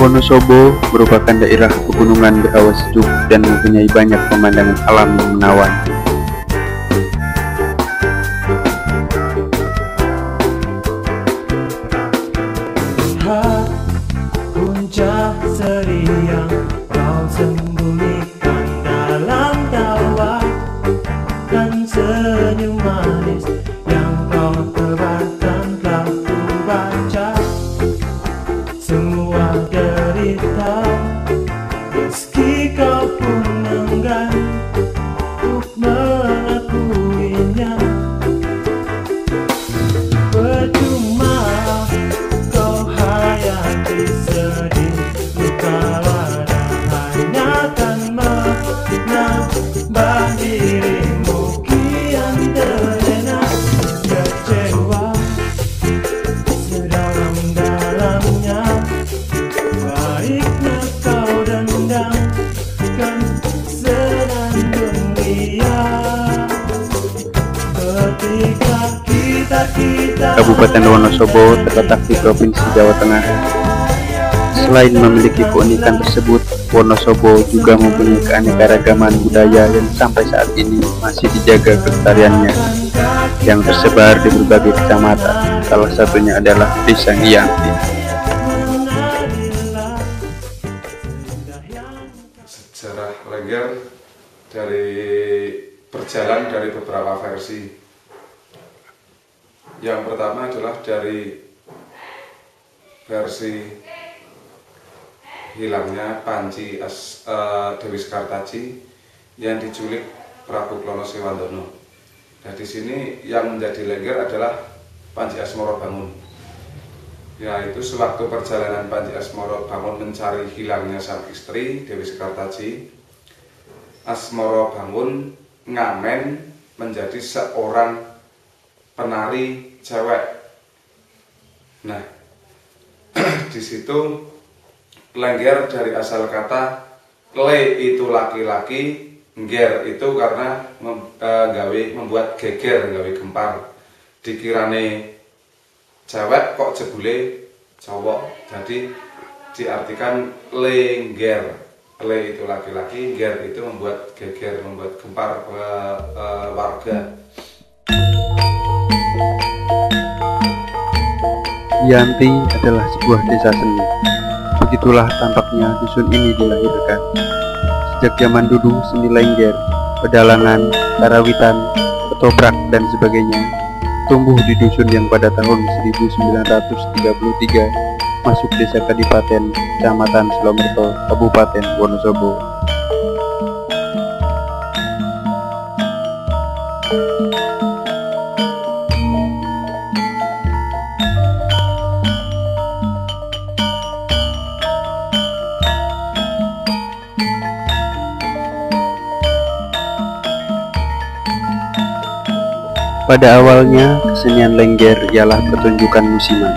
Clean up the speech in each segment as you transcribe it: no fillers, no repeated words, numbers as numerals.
Wonosobo merupakan daerah pegunungan berhawa sejuk dan mempunyai banyak pemandangan alam yang menawan. Lihat puncak seri yang kau sembunyikan dalam tawa dan senyum manis yang kau tebarkan telah ku baca. Semua derita meski kau pun enggan untuk mengakuinya. Percuma kau hayati sedih, luka lada hanya akan menambah dirimu kian terlena. Kecewa sedalam-dalamnya, baiknya kau dendamkan senandung dia. Ketika kita Kabupaten Wonosobo terletak di Provinsi Jawa Tengah. Selain memiliki keunikan tersebut, Wonosobo juga mempunyai keanekaragaman budaya yang sampai saat ini masih dijaga kelestariannya, yang tersebar di berbagai kecamatan. Salah satunya adalah Desa Ngiyanti. Sejarah Lengger berjalan dari beberapa versi. Yang pertama adalah dari versi hilangnya Panji Dewi Sekartaji yang diculik Prabu Klono Sewandana. Nah, di sini yang menjadi Lengger adalah Panji Asmoro Bangun. Yaitu sewaktu perjalanan Panji Asmoro Bangun mencari hilangnya sang istri Dewi Sekartaji, Asmoro Bangun ngamen menjadi seorang penari cewek. Nah, di situ Lengger dari asal kata le itu laki-laki, ngger itu karena membuat geger, gawe gempar. Dikirane cewek kok jebule cowok, jadi diartikan lengger. Le itu laki-laki, ngger itu membuat geger, membuat gempar warga. Ngiyanti adalah sebuah desa seni. Begitulah tampaknya dusun ini dilahirkan. Sejak zaman dulu, seni Lengger, pedalangan, karawitan, ketoprak, dan sebagainya tumbuh di dusun yang pada tahun 1933 masuk desa Kadipaten, Kecamatan Slomerto, Kabupaten Wonosobo. Pada awalnya, kesenian Lengger ialah pertunjukan musiman.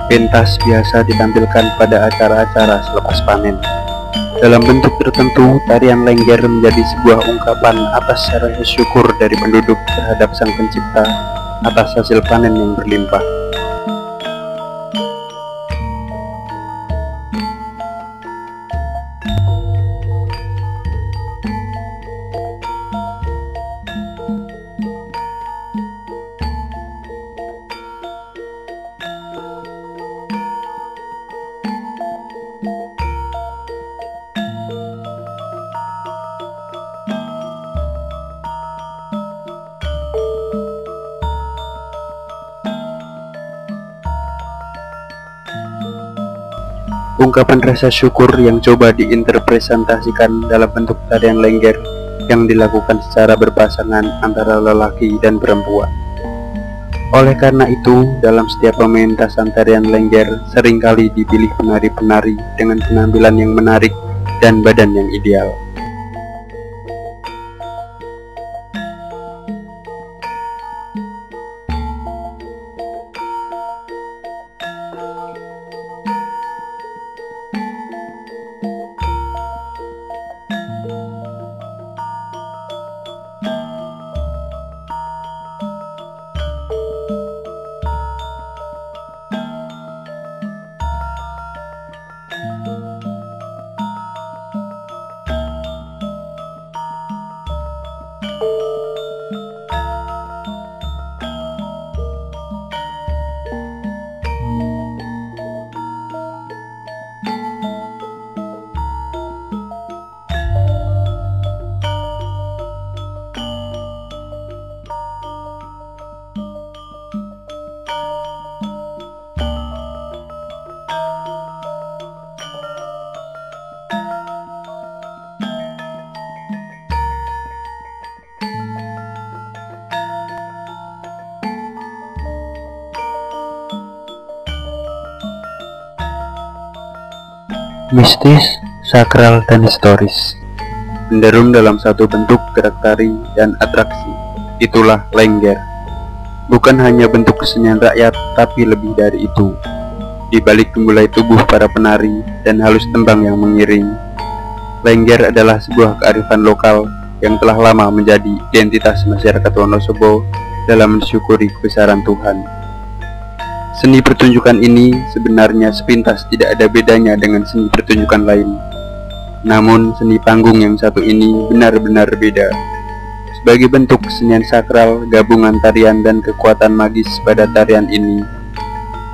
Pentas biasa ditampilkan pada acara-acara selepas panen. Dalam bentuk tertentu, tarian Lengger menjadi sebuah ungkapan atas rasa syukur dari penduduk terhadap Sang Pencipta atas hasil panen yang berlimpah. Ungkapan rasa syukur yang coba diinterpretasikan dalam bentuk tarian Lengger yang dilakukan secara berpasangan antara lelaki dan perempuan. Oleh karena itu, dalam setiap pementasan tarian Lengger seringkali dipilih penari-penari dengan penampilan yang menarik dan badan yang ideal. Mistis, sakral, dan historis menderum dalam satu bentuk gerak tari dan atraksi. Itulah Lengger. Bukan hanya bentuk kesenian rakyat, tapi lebih dari itu. Di balik gemulai tubuh para penari dan halus tembang yang mengiring, Lengger adalah sebuah kearifan lokal yang telah lama menjadi identitas masyarakat Wonosobo dalam mensyukuri kebesaran Tuhan. Seni pertunjukan ini sebenarnya sepintas tidak ada bedanya dengan seni pertunjukan lain. Namun seni panggung yang satu ini benar-benar beda. Sebagai bentuk kesenian sakral, gabungan tarian dan kekuatan magis pada tarian ini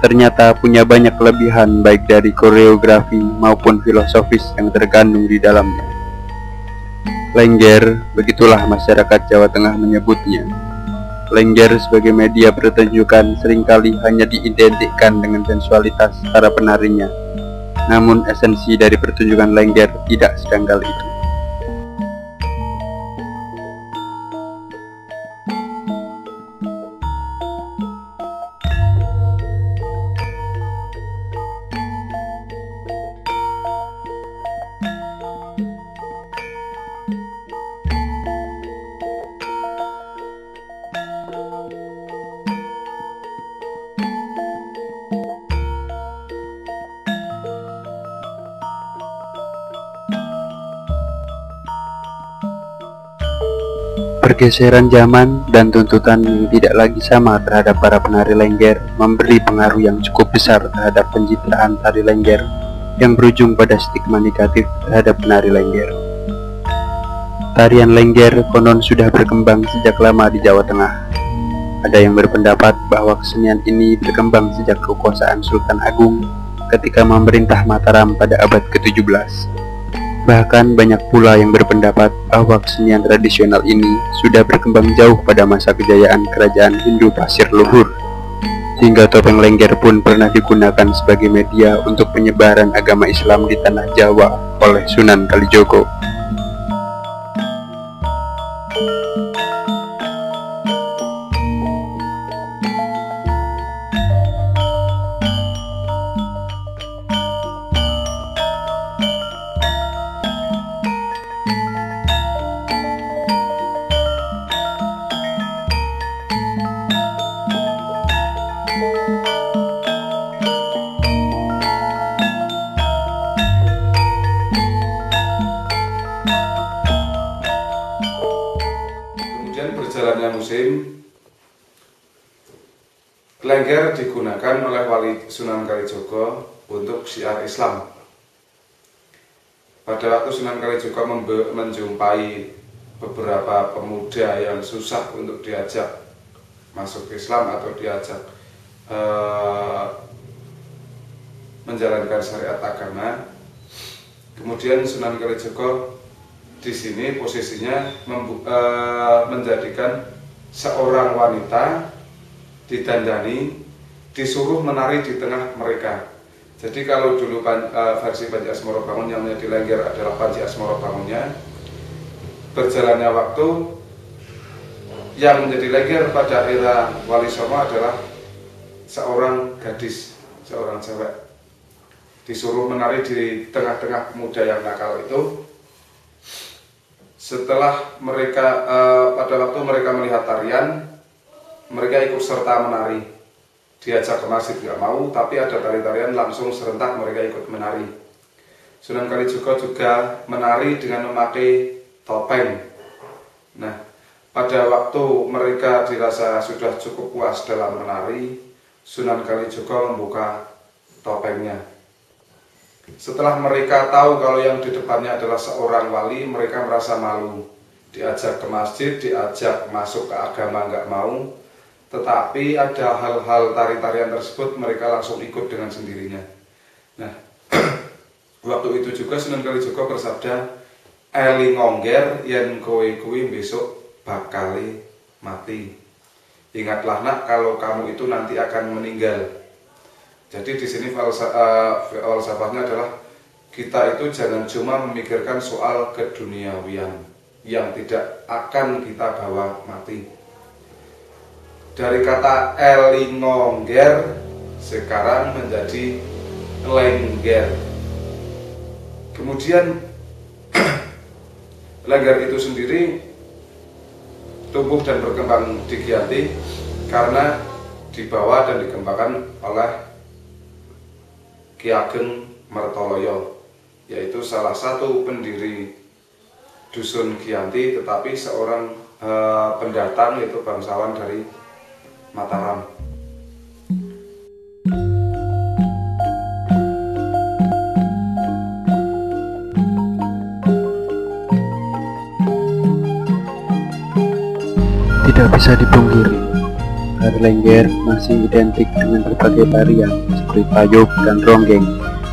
ternyata punya banyak kelebihan baik dari koreografi maupun filosofis yang terkandung di dalamnya. Lengger, begitulah masyarakat Jawa Tengah menyebutnya. Lengger sebagai media pertunjukan seringkali hanya diidentikan dengan sensualitas para penarinya. Namun esensi dari pertunjukan Lengger tidak sedangkal itu. Pergeseran zaman dan tuntutan yang tidak lagi sama terhadap para penari Lengger memberi pengaruh yang cukup besar terhadap pencitraan tari Lengger yang berujung pada stigma negatif terhadap penari Lengger. Tarian Lengger konon sudah berkembang sejak lama di Jawa Tengah. Ada yang berpendapat bahwa kesenian ini berkembang sejak kekuasaan Sultan Agung ketika memerintah Mataram pada abad ke-17. Bahkan banyak pula yang berpendapat bahwa kesenian tradisional ini sudah berkembang jauh pada masa kejayaan kerajaan Hindu Pasir Luhur, hingga topeng Lengger pun pernah digunakan sebagai media untuk penyebaran agama Islam di tanah Jawa oleh Sunan Kalijogo. Berjalannya musim, Lengger digunakan oleh Wali Sunan Kalijogo untuk syiar Islam. Pada waktu Sunan Kalijogo menjumpai beberapa pemuda yang susah untuk diajak masuk Islam atau diajak menjalankan syariat agama, kemudian Sunan Kalijogo di sini posisinya menjadikan seorang wanita didandani, disuruh menari di tengah mereka. Jadi kalau dulu versi Panji Asmoro Bangun yang menjadi Lengger adalah Panji Asmoro Bangunnya, berjalannya waktu yang menjadi Lengger pada era Wali Songo adalah seorang gadis, seorang cewek, disuruh menari di tengah-tengah pemuda yang nakal itu. Setelah mereka pada waktu mereka melihat tarian, mereka ikut serta menari. Diajak ke masjid nggak mau, tapi ada tari-tarian langsung serentak mereka ikut menari. Sunan Kalijogo juga menari dengan memakai topeng. Nah, pada waktu mereka dirasa sudah cukup puas dalam menari, Sunan Kalijogo membuka topengnya. Setelah mereka tahu kalau yang di depannya adalah seorang wali, mereka merasa malu. Diajak ke masjid, diajak masuk ke agama, nggak mau. Tetapi ada hal-hal tari-tarian tersebut mereka langsung ikut dengan sendirinya. Nah, waktu itu juga Sunan Kalijogo bersabda, "Eli ngongger yen kowe kuwi besok bakal mati. Ingatlah nak, kalau kamu itu nanti akan meninggal." Jadi di sini falsafahnya adalah kita itu jangan cuma memikirkan soal keduniawian yang tidak akan kita bawa mati. Dari kata elingongger sekarang menjadi lengger. Kemudian lengger itu sendiri tumbuh dan berkembang di Giyanti karena dibawa dan dikembangkan oleh Ki Ageng Mertoloyo, yaitu salah satu pendiri dusun Giyanti, tetapi seorang pendatang, yaitu bangsawan dari Mataram. Tidak bisa dipungkiri, tari Lengger masih identik dengan berbagai tarian seperti payuk dan ronggeng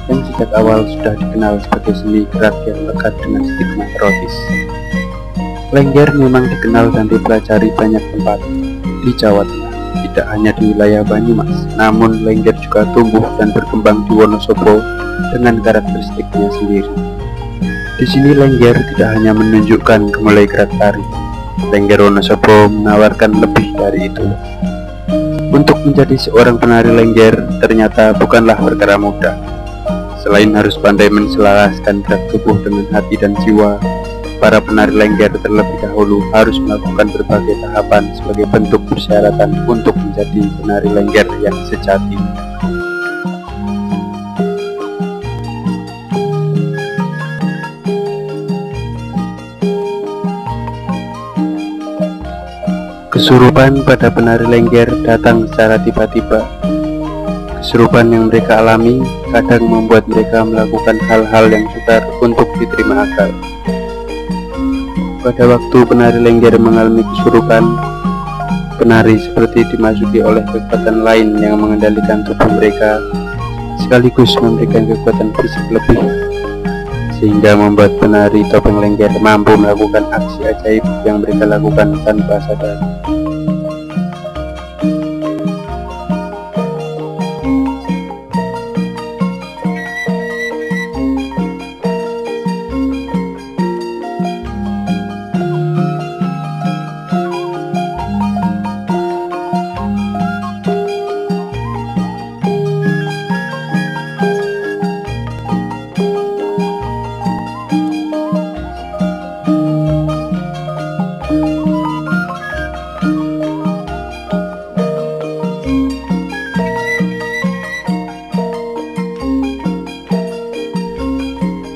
yang sejak awal sudah dikenal sebagai seni gerak yang lekat dengan stigma erotis. Lengger memang dikenal dan dipelajari banyak tempat di Jawa Tengah, tidak hanya di wilayah Banyumas, namun Lengger juga tumbuh dan berkembang di Wonosobo dengan karakteristiknya sendiri. Di sini Lengger tidak hanya menunjukkan gemulai gerak tari, Lengger Wonosobo menawarkan lebih dari itu. Untuk menjadi seorang penari Lengger ternyata bukanlah perkara mudah. Selain harus pandai menselaraskan gerak tubuh dengan hati dan jiwa, para penari Lengger terlebih dahulu harus melakukan berbagai tahapan sebagai bentuk persyaratan untuk menjadi penari Lengger yang sejati. Kesurupan pada penari Lengger datang secara tiba-tiba. Kesurupan yang mereka alami kadang membuat mereka melakukan hal-hal yang sukar untuk diterima akal. Pada waktu penari Lengger mengalami kesurupan, penari seperti dimasuki oleh kekuatan lain yang mengendalikan tubuh mereka, sekaligus memberikan kekuatan fisik lebih, sehingga membuat penari topeng Lengger mampu melakukan aksi ajaib yang mereka lakukan tanpa sadar.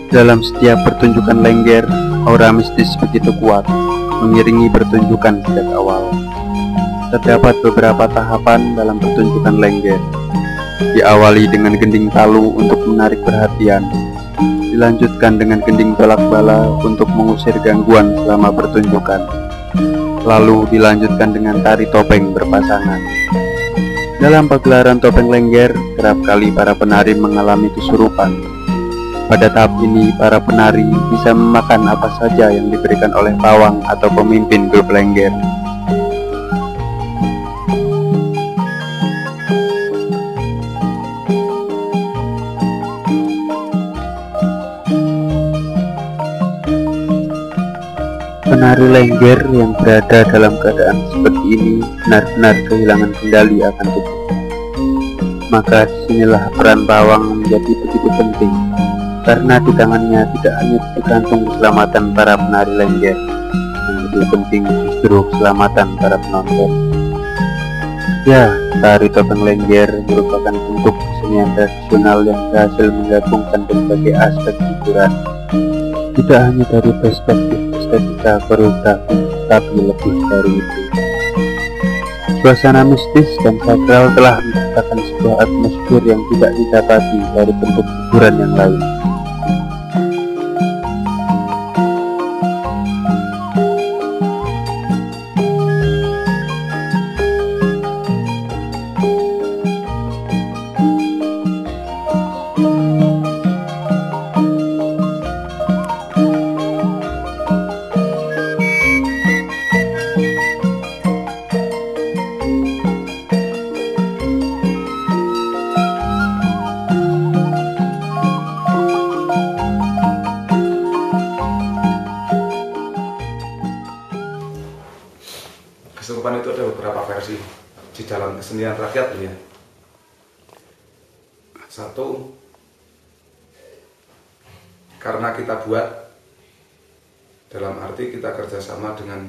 Dalam setiap pertunjukan Lengger, aura mistis begitu kuat, mengiringi pertunjukan sejak awal. Terdapat beberapa tahapan dalam pertunjukan Lengger. Diawali dengan gending talu untuk menarik perhatian, dilanjutkan dengan gending tolak bala untuk mengusir gangguan selama pertunjukan, lalu dilanjutkan dengan tari topeng berpasangan. Dalam pagelaran topeng Lengger, kerap kali para penari mengalami kesurupan. Pada tahap ini, para penari bisa memakan apa saja yang diberikan oleh pawang atau pemimpin grup Lengger. Penari Lengger yang berada dalam keadaan seperti ini benar-benar kehilangan kendali akan tubuh. Maka disinilah peran pawang menjadi begitu penting, karena di tangannya tidak hanya tergantung keselamatan para penari Lengger, yang lebih penting justru keselamatan para penonton. Ya, tari topeng Lengger merupakan bentuk kesenian tradisional yang berhasil menggabungkan berbagai aspek hiburan, tidak hanya dari perspektif estetika koreografi, tapi lebih dari itu. Suasana mistis dan sakral telah menciptakan sebuah atmosfer yang tidak didapati dari bentuk hiburan yang lain. Kesurupan itu ada beberapa versi di dalam kesenian rakyat ya. Satu, karena kita buat, dalam arti kita kerjasama dengan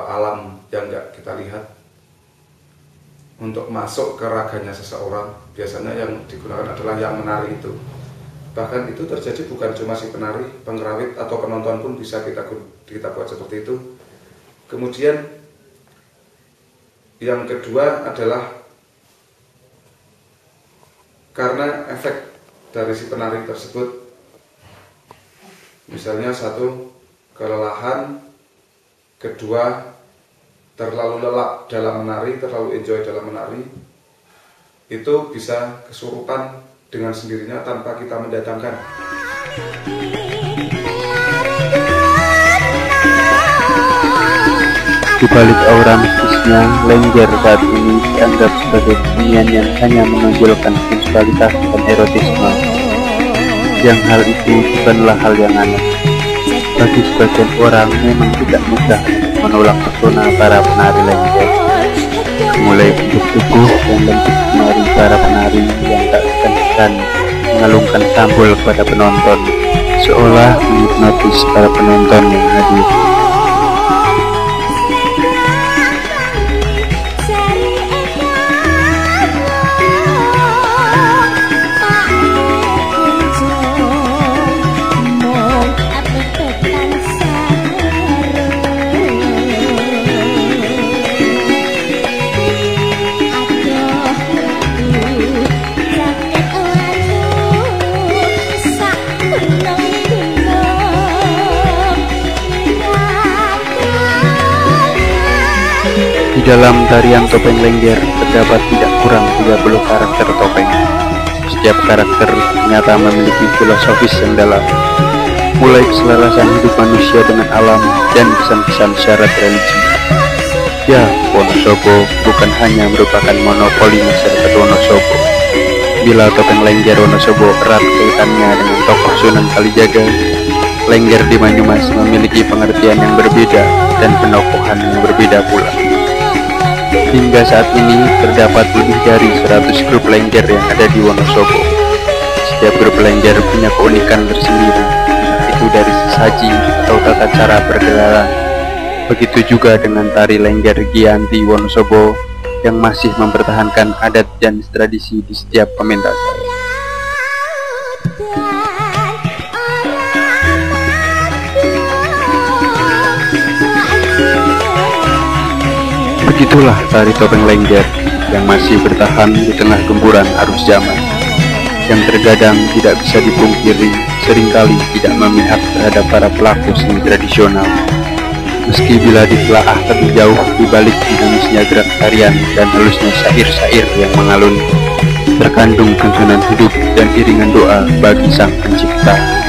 alam yang nggak kita lihat untuk masuk ke raganya seseorang. Biasanya yang digunakan adalah yang menari itu. Bahkan itu terjadi bukan cuma si penari, pengrawit atau penonton pun bisa kita buat seperti itu. Kemudian yang kedua adalah karena efek dari si penari tersebut. Misalnya satu, kelelahan, kedua, terlalu lelap dalam menari, terlalu enjoy dalam menari, itu bisa kesurupan dengan sendirinya tanpa kita mendatangkan. Di balik aura mistisnya, Lengger saat ini dianggap sebagai kesenian yang hanya menonjolkan sensualitas dan erotisme. Yang hal itu bukanlah hal yang aneh. Bagi sebagian orang memang tidak mudah menolak pesona para penari Lengger. Mulai bentuk tubuh dan bentuk penari para penari yang tak segan-segan mengalungkan sambul kepada penonton, seolah menghipnotis para penonton yang hadir. Di dalam tarian topeng Lengger terdapat tidak kurang 30 karakter topeng. Setiap karakter ternyata memiliki filosofis yang dalam, mulai keselarasan hidup manusia dengan alam dan pesan-pesan syarat religi. Ya, Wonosobo bukan hanya merupakan monopoli masyarakat Wonosobo. Bila topeng Lengger Wonosobo erat kaitannya dengan tokoh Sunan Kalijaga, Lengger di Banyumas memiliki pengertian yang berbeda dan penokohan yang berbeda pula. Hingga saat ini terdapat lebih dari 100 grup Lengger yang ada di Wonosobo. Setiap grup Lengger punya keunikan tersendiri, itu dari sesaji atau tata cara bergelaran. Begitu juga dengan tari Lengger Giyanti Wonosobo yang masih mempertahankan adat dan tradisi di setiap pementasan. Begitulah tari topeng Lengger yang masih bertahan di tengah gempuran arus zaman, yang terkadang tidak bisa dipungkiri seringkali tidak memihak terhadap para pelaku seni tradisional. Meski bila ditelaah lebih jauh di balik dinamisnya gerak tarian dan halusnya syair-syair yang mengalun, terkandung tuntunan hidup dan iringan doa bagi Sang Pencipta.